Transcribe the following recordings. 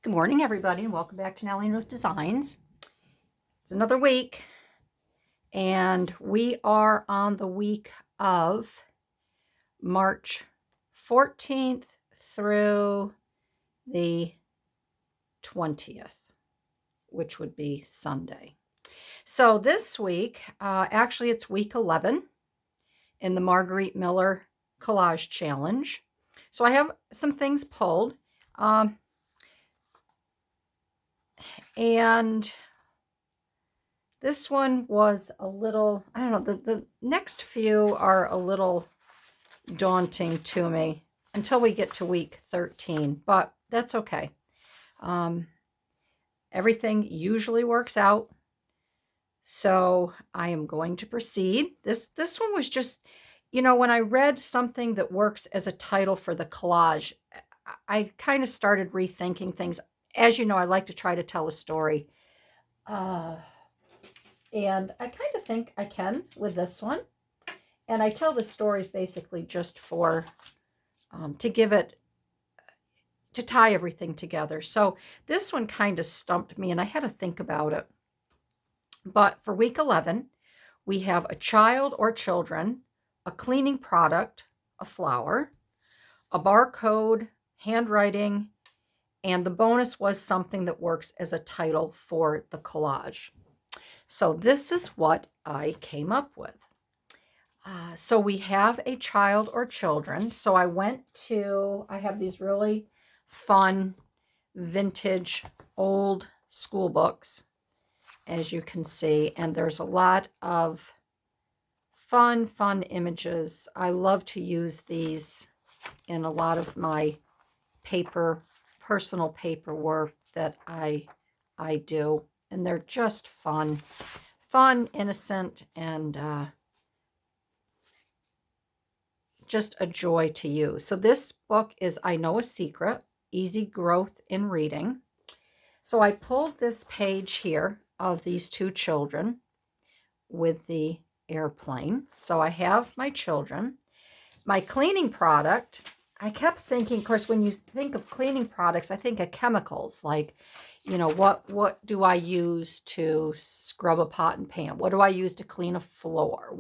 Good morning, everybody, and welcome back to Nellie and Ruth Designs. It's another week, and we are on the week of March 14th through the 20th, which would be Sunday. So this week, actually it's week 11 in the Margarete Miller Collage Challenge. So I have some things pulled. And this one was a little, I don't know, the next few are a little daunting to me until we get to week 13, but that's okay. Everything usually works out, so I am going to proceed. This one was just, when I read something that works as a title for the collage, I kind of started rethinking things. As you know, I like to try to tell a story. And I kind of think I can with this one. And I tell the stories basically just for, to tie everything together. So this one kind of stumped me and I had to think about it. But for week 11, we have a child or children, a cleaning product, a flower, a barcode, handwriting, and the bonus was something that works as a title for the collage. So this is what I came up with. So we have a child or children. So I have these really fun vintage old school books, as you can see, and there's a lot of fun images. I love to use these in a lot of my personal paperwork that I do, and they're just fun, innocent, and just a joy to use. So this book is I Know a Secret, Easy Growth in Reading. So I pulled this page here of these two children with the airplane. So I have my children. My cleaning product, I kept thinking, of course, when you think of cleaning products, I think of chemicals, like, what do I use to scrub a pot and pan? What do I use to clean a floor?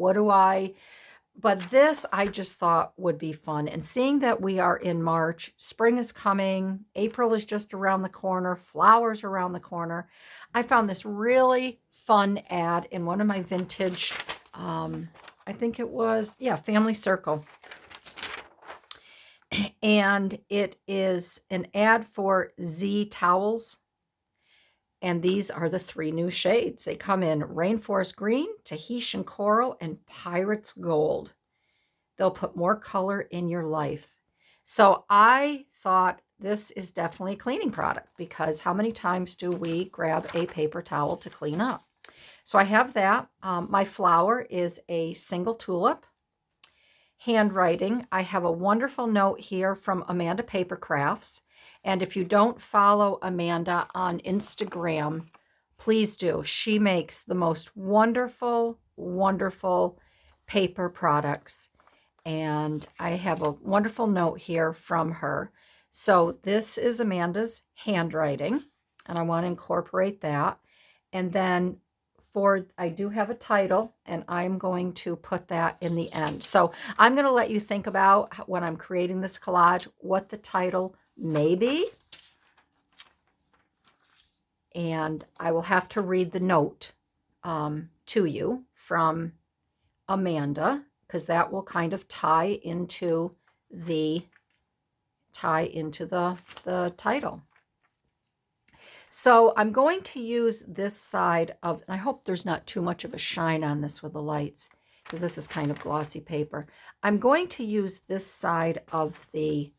But this I just thought would be fun. And seeing that we are in March, spring is coming, April is just around the corner, flowers around the corner. I found this really fun ad in one of my vintage, I think it was, Family Circle. And it is an ad for Z towels. And these are the 3 new shades. They come in Rainforest Green, Tahitian Coral, and Pirate's Gold. They'll put more color in your life. So I thought this is definitely a cleaning product, because how many times do we grab a paper towel to clean up? So I have that. My flower is a single tulip. Handwriting, I have a wonderful note here from Amanda Paper Crafts. And if you don't follow Amanda on Instagram, please do. She makes the most wonderful paper products. And I have a wonderful note here from her. So this is Amanda's handwriting, and I want to incorporate that. And then I do have a title, and I'm going to put that in the end. So I'm going to let you think about, when I'm creating this collage, what the title may be. And I will have to read the note to you from Amanda, because that will kind of tie into the title. So I'm going to use this side of, and I hope there's not too much of a shine on this with the lights, because this is kind of glossy paper. I'm going to use this side of the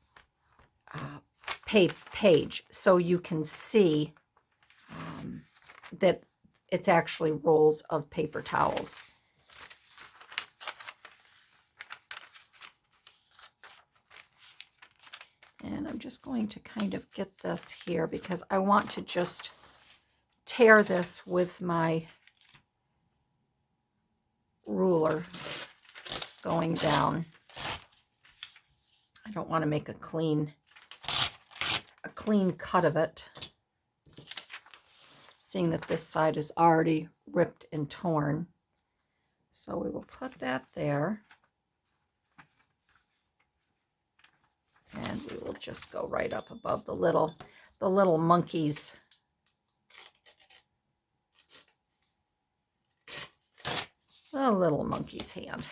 page so you can see that it's actually rolls of paper towels. And I'm just going to kind of get this here, because I want to just tear this with my ruler going down. I don't want to make a clean cut of it. seeing that this side is already ripped and torn. So we will put that there. And we will just go right up above the little monkey's hand.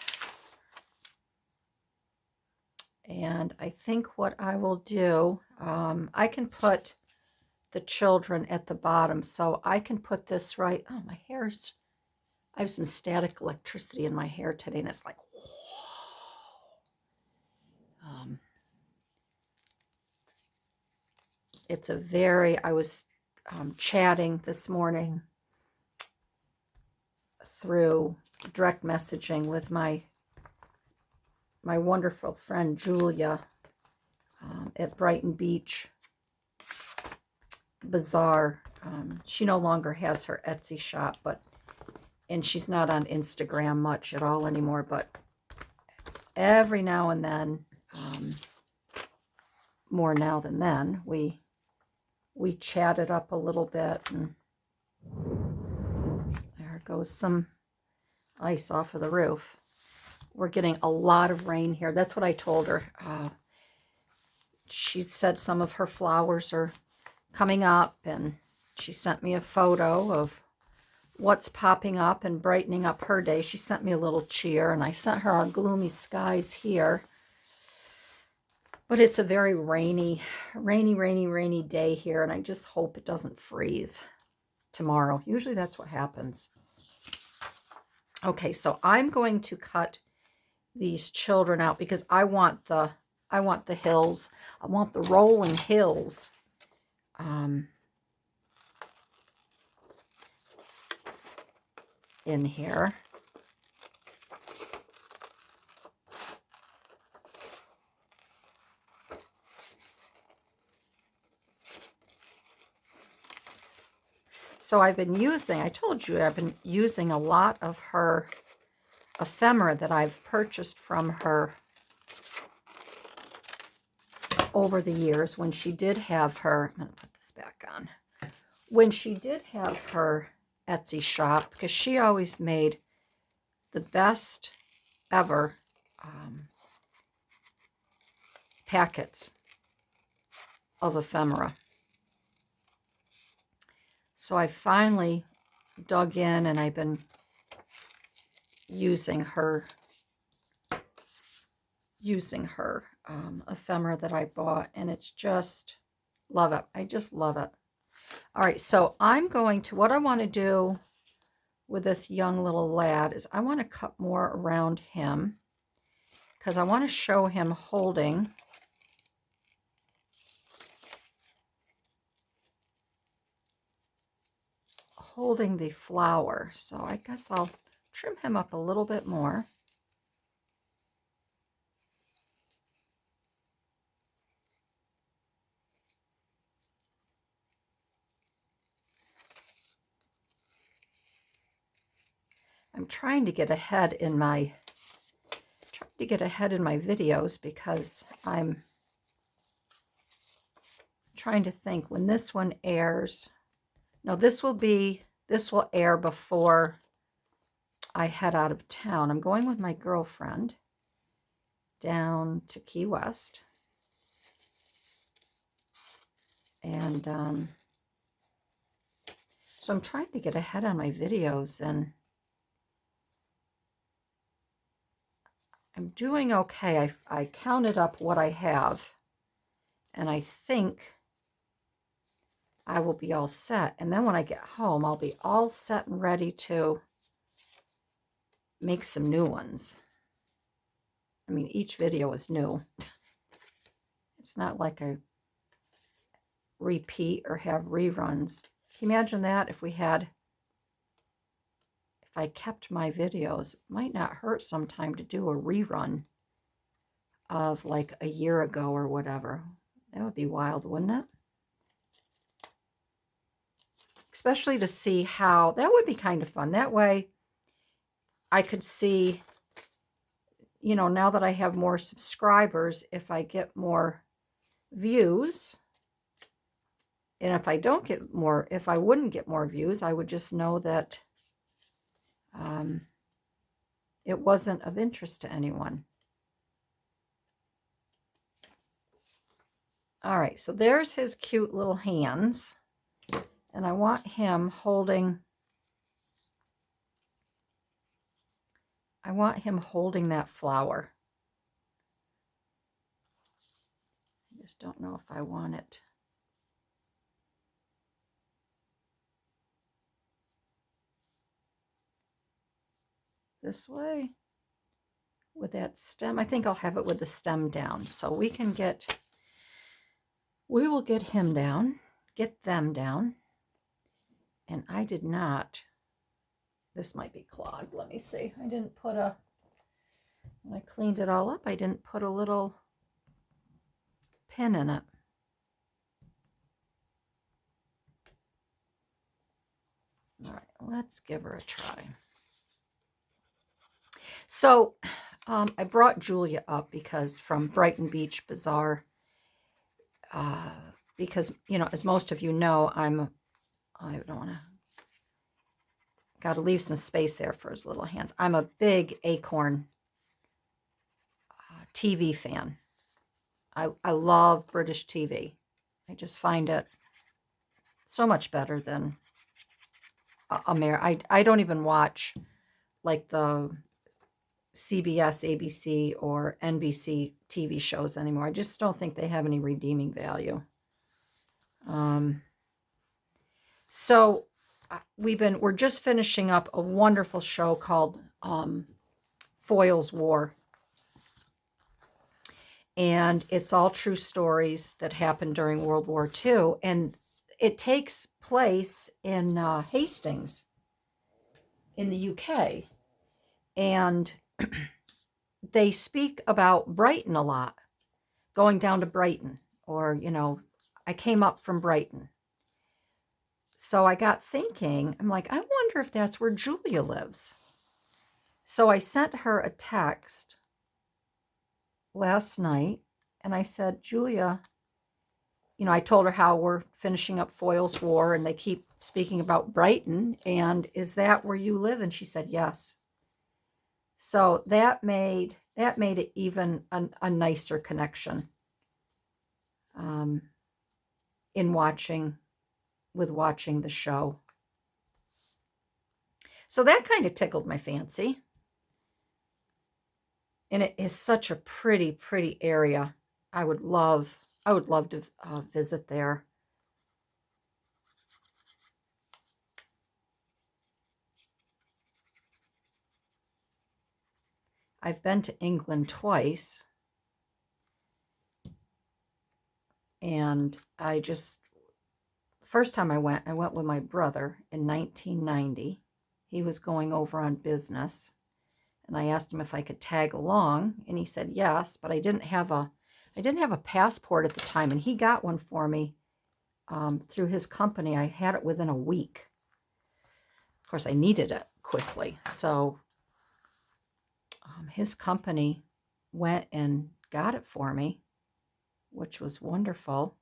And I think what I will do, I can put the children at the bottom, so I can put this right. Oh, my hair's, I have some static electricity in my hair today, and it's like, whoa. It's a very, I was chatting this morning through direct messaging with my wonderful friend Julia at Brighton Beach Bazaar. She no longer has her Etsy shop, and she's not on Instagram much at all anymore, but every now and then, more now than then, we chatted up a little bit, and there goes some ice off of the roof. We're getting a lot of rain here. That's what I told her. She said some of her flowers are coming up, and she sent me a photo of what's popping up and brightening up her day. She sent me a little cheer, and I sent her our gloomy skies here. But it's a very rainy day here, and I just hope it doesn't freeze tomorrow. Usually that's what happens. Okay, so I'm going to cut these children out because I want the hills. I want the rolling hills. In here. So I've been using, I told you, I've been using a lot of her ephemera that I've purchased from her over the years when she did have her, I'm going to put this back on, when she did have her Etsy shop, because she always made the best ever packets of ephemera. So I finally dug in, and I've been using her ephemera that I bought, and it's just, love it. I just love it. All right, so I'm going to, what I want to do with this young little lad is I want to cut more around him because I want to show him holding the flower. So I guess I'll trim him up a little bit more. I'm trying to get ahead in my videos because I'm trying to think when this one airs. No, this will air before I head out of town. I'm going with my girlfriend down to Key West. And so I'm trying to get ahead on my videos, and I'm doing okay. I counted up what I have, and I think I will be all set. And then when I get home, I'll be all set and ready to make some new ones. I mean, each video is new. It's not like I repeat or have reruns. Can you imagine that? If I kept my videos, it might not hurt sometime to do a rerun of like a year ago or whatever. That would be wild, wouldn't it? Especially to see how, that would be kind of fun. That way I could see, you know, now that I have more subscribers, if I get more views, And if I don't get more, if I wouldn't get more views, I would just know that it wasn't of interest to anyone. All right, so there's his cute little hands. And I want him holding, that flower. I just don't know if I want it. This way with that stem. I think I'll have it with the stem down so we will get him down, get them down. And I did not, this might be clogged. Let me see. I didn't put when I cleaned it all up, I didn't put a little pin in it. All right, let's give her a try. So I brought Julia up because from Brighton Beach Bazaar, because, you know, as most of you know, I don't want to, got to leave some space there for his little hands. I'm a big Acorn TV fan. I love British TV. I just find it so much better than I don't even watch like the CBS, ABC, or NBC TV shows anymore. I just don't think they have any redeeming value. So we're just finishing up a wonderful show called Foyle's War. And it's all true stories that happened during World War II. And it takes place in Hastings in the UK. And they speak about Brighton a lot, going down to Brighton, or, you know, I came up from Brighton. So I got thinking, I'm like, I wonder if that's where Julia lives. So I sent her a text last night and I said, Julia, you know, I told her how we're finishing up Foyle's War and they keep speaking about Brighton, and is that where you live? And she said yes. So that made it even a nicer connection in watching the show. So that kind of tickled my fancy. And it is such a pretty, pretty area. I would love to visit there. I've been to England twice. And first time I went with my brother in 1990. He was going over on business. And I asked him if I could tag along, and he said yes, but I didn't have a passport at the time, and he got one for me through his company. I had it within a week. Of course, I needed it quickly, so his company went and got it for me, which was wonderful.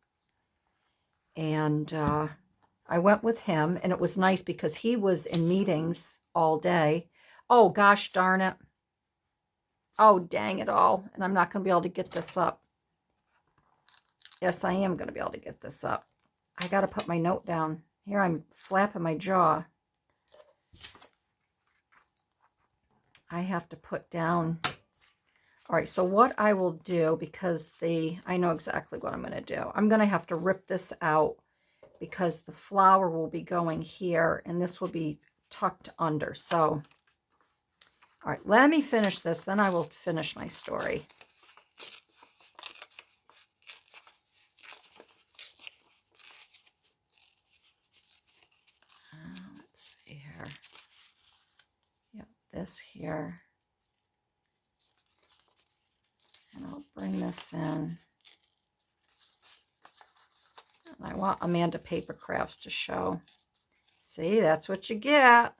And I went with him, and it was nice because he was in meetings all day. Oh, gosh darn it. Oh, dang it all. And I'm not going to be able to get this up. Yes, I am going to be able to get this up. I got to put my note down. Here I'm flapping my jaw. I have to put down. All right, so what I will do, because I know exactly what I'm going to do. I'm going to have to rip this out because the flower will be going here and this will be tucked under. So, all right, let me finish this, then I will finish my story. Let's see here. Yep, this here. And I'll bring this in. And I want Amanda Paper Crafts to show. See, that's what you get.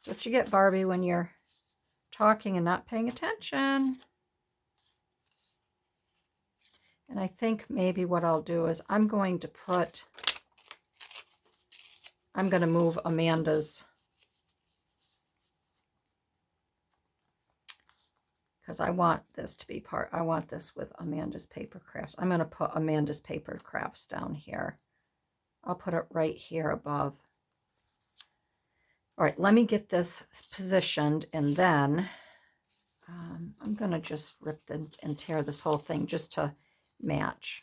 That's what you get, Barbie, when you're talking and not paying attention. And I think maybe what I'll do is I'm going to move Amanda's, because I want this to be I want this with Amanda's paper crafts. I'm going to put Amanda's paper crafts down here. I'll put it right here above. All right, let me get this positioned, and then I'm going to just rip and tear this whole thing just to match.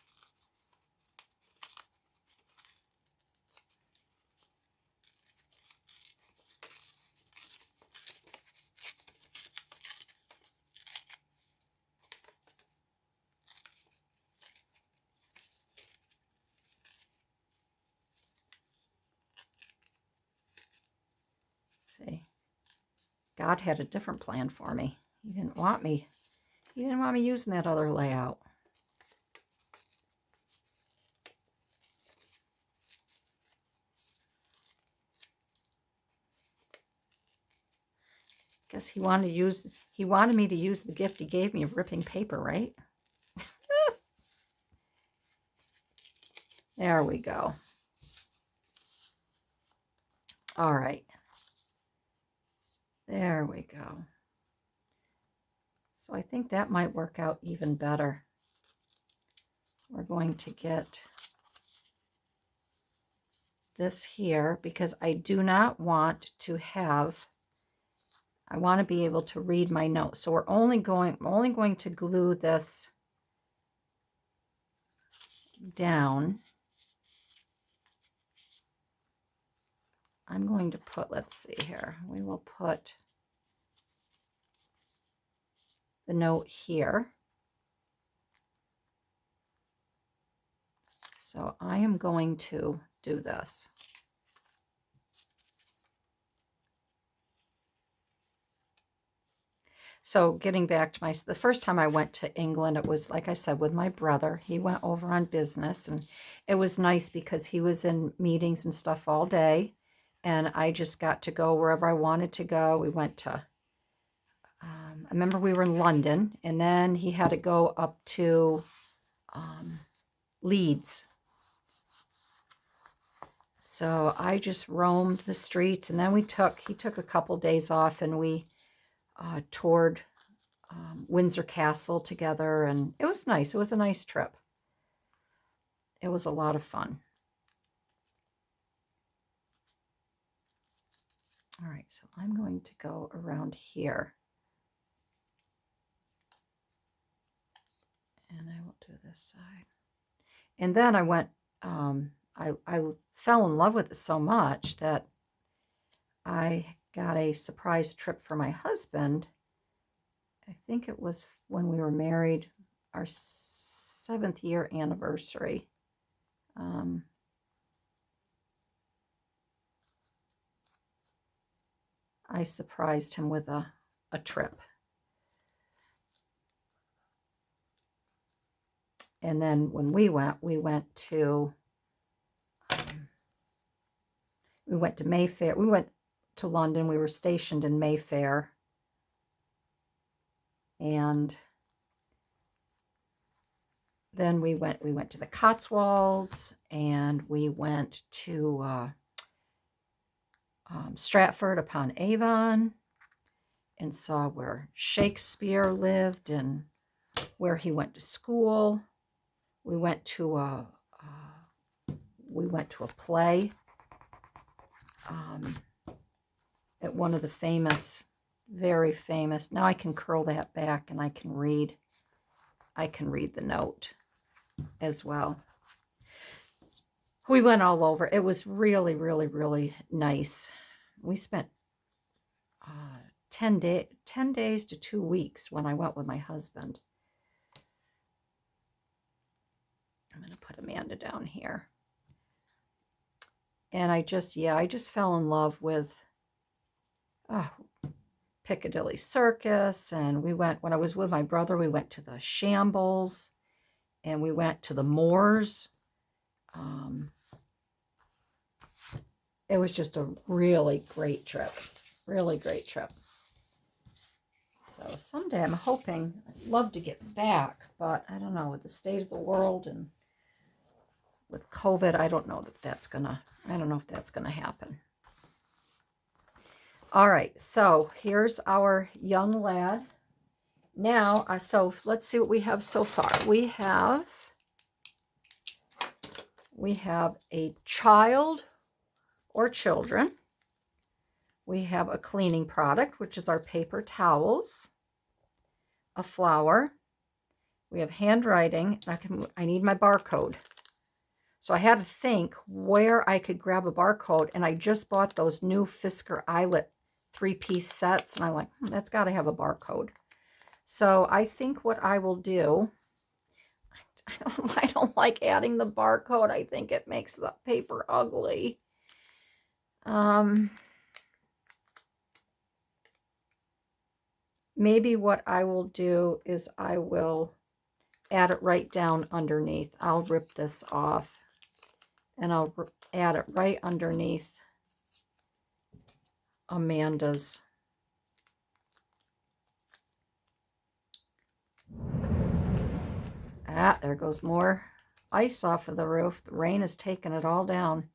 See, God had a different plan for me. He didn't want me using that other layout. Guess he wanted me to use the gift he gave me of ripping paper, right? There we go. All right. There we go. So I think that might work out even better. We're going to get this here because I do not want to have, I want to be able to read my notes. So I'm only going to glue this down. I'm going to put, let's see here, we will put the note here. So I am going to do this. So getting back to the first time I went to England, it was, like I said, with my brother. He went over on business, and it was nice because he was in meetings and stuff all day, and I just got to go wherever I wanted to go. We went to, I remember we were in London, and then he had to go up to Leeds. So I just roamed the streets, and then he took a couple days off, and we toured Windsor Castle together, and it was nice. It was a nice trip. It was a lot of fun. All right, so I'm going to go around here, and I will do this side. And then I went, I fell in love with it so much that I got a surprise trip for my husband. I think it was when we were married, our 7th year anniversary. I surprised him with a trip. And then when we went to Mayfair. We went to London. We were stationed in Mayfair. And then we went to the Cotswolds, and we went to Stratford upon Avon, and saw where Shakespeare lived and where he went to school. We went to a play at one of the famous, very famous. Now I can curl that back, and I can read the note as well. We went all over. It was really, really, really nice. We spent 10 days to 2 weeks when I went with my husband. I'm going to put Amanda down here. And I just fell in love with Piccadilly Circus. And when I was with my brother, we went to the Shambles, and we went to the Moors. It was just a really great trip. Really great trip. So So someday I'm hoping, I'd love to get back, but I don't know, with the state of the world and with COVID, I don't know if that's gonna happen. All right, so here's our young lad. Now, so let's see what we have so far. We have a child or children. We have a cleaning product, which is our paper towels, a flower. We have handwriting. I need my barcode. So I had to think where I could grab a barcode, and I just bought those new Fisker Eyelet 3-piece sets, and I'm like, that's got to have a barcode. So I think what I will do, I don't like adding the barcode. I think it makes the paper ugly. Maybe what I will do is I will add it right down underneath. I'll rip this off and I'll add it right underneath Amanda's. Ah, there goes more ice off of the roof. The rain has taken it all down.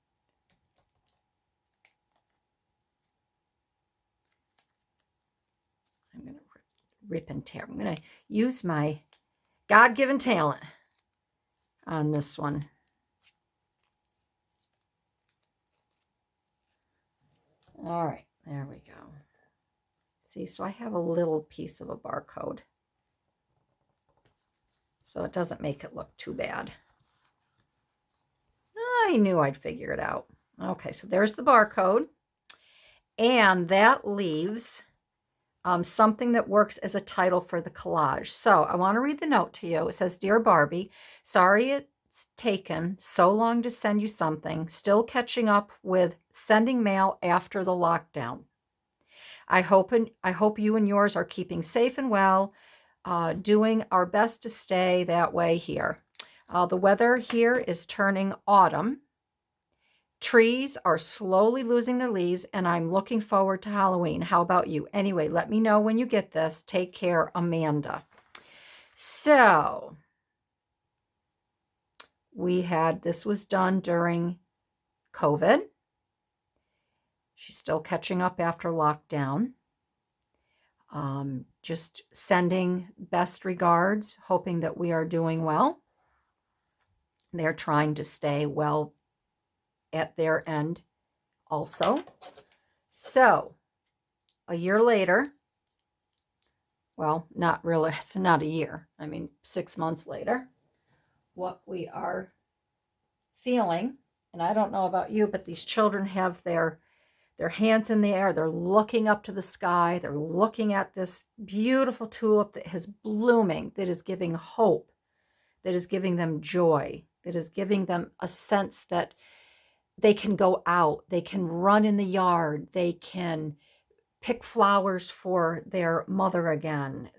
I'm going to rip and tear. I'm going to use my God-given talent on this one. All right, there we go. See, so I have a little piece of a barcode, so it doesn't make it look too bad. I knew I'd figure it out. Okay, so there's the barcode, and that leaves something that works as a title for the collage. So I want to read the note to you. It says, "Dear Barbie, sorry it's taken so long to send you something. Still catching up with sending mail after the lockdown. I hope you and yours are keeping safe and well, doing our best to stay that way here. The weather here is turning autumn. Trees are slowly losing their leaves, and I'm looking forward to Halloween. How about you? Anyway, let me know when you get this. Take care, Amanda." So this was done during COVID. She's still catching up after lockdown. Just sending best regards, hoping that we are doing well. They're trying to stay well at their end also. So a year later, well, not really, it's not a year. I mean, 6 months later, what we are feeling, and I don't know about you, but these children have their hands in the air. They're looking up to the sky. They're looking at this beautiful tulip that is blooming, that is giving hope, that is giving them joy, that is giving them a sense that they can go out, they can run in the yard, they can pick flowers for their mother again.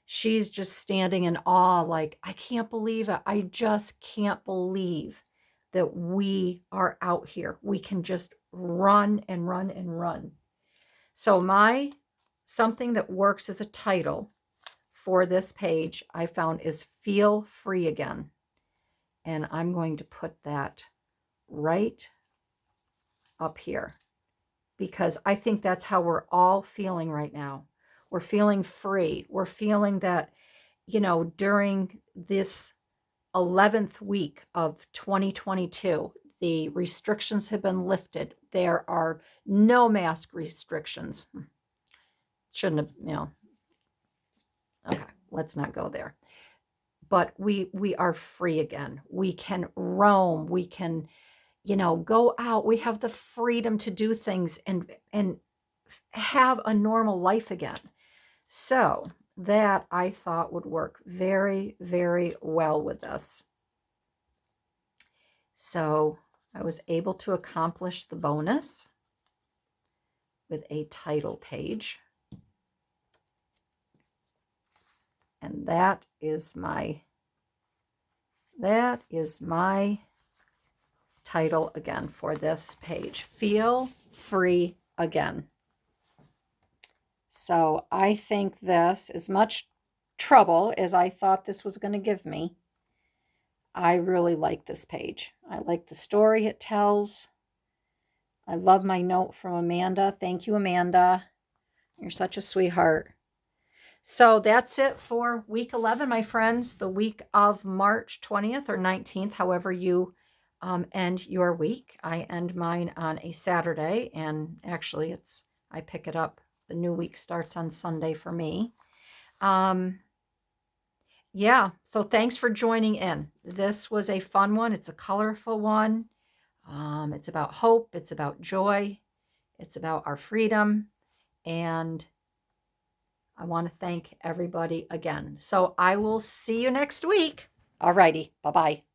She's just standing in awe, like, I can't believe it. I just can't believe that we are out here. We can just run and run and run. So something that works as a title for this page I found is Feel Free Again. And I'm going to put that right up here, because I think that's how we're all feeling right now. We're feeling free. We're feeling that, during this 11th week of 2022, the restrictions have been lifted. There are no mask restrictions. Shouldn't have, okay, let's not go there. But we are free again. We can roam. We can, go out. We have the freedom to do things and have a normal life again. So that I thought would work very, very well with this. So I was able to accomplish the bonus with a title page. And that is my title again for this page. Feel Free Again. So I think this, as much trouble as I thought this was going to give me, I really like this page. I like the story it tells. I love my note from Amanda. Thank you, Amanda. You're such a sweetheart. So that's it for week 11, my friends, the week of March 20th or 19th, however you end your week. I end mine on a Saturday, and actually I pick it up. The new week starts on Sunday for me. Yeah, so thanks for joining in. This was a fun one. It's a colorful one. It's about hope. It's about joy. It's about our freedom. And I want to thank everybody again. So I will see you next week. Alrighty. Bye-bye.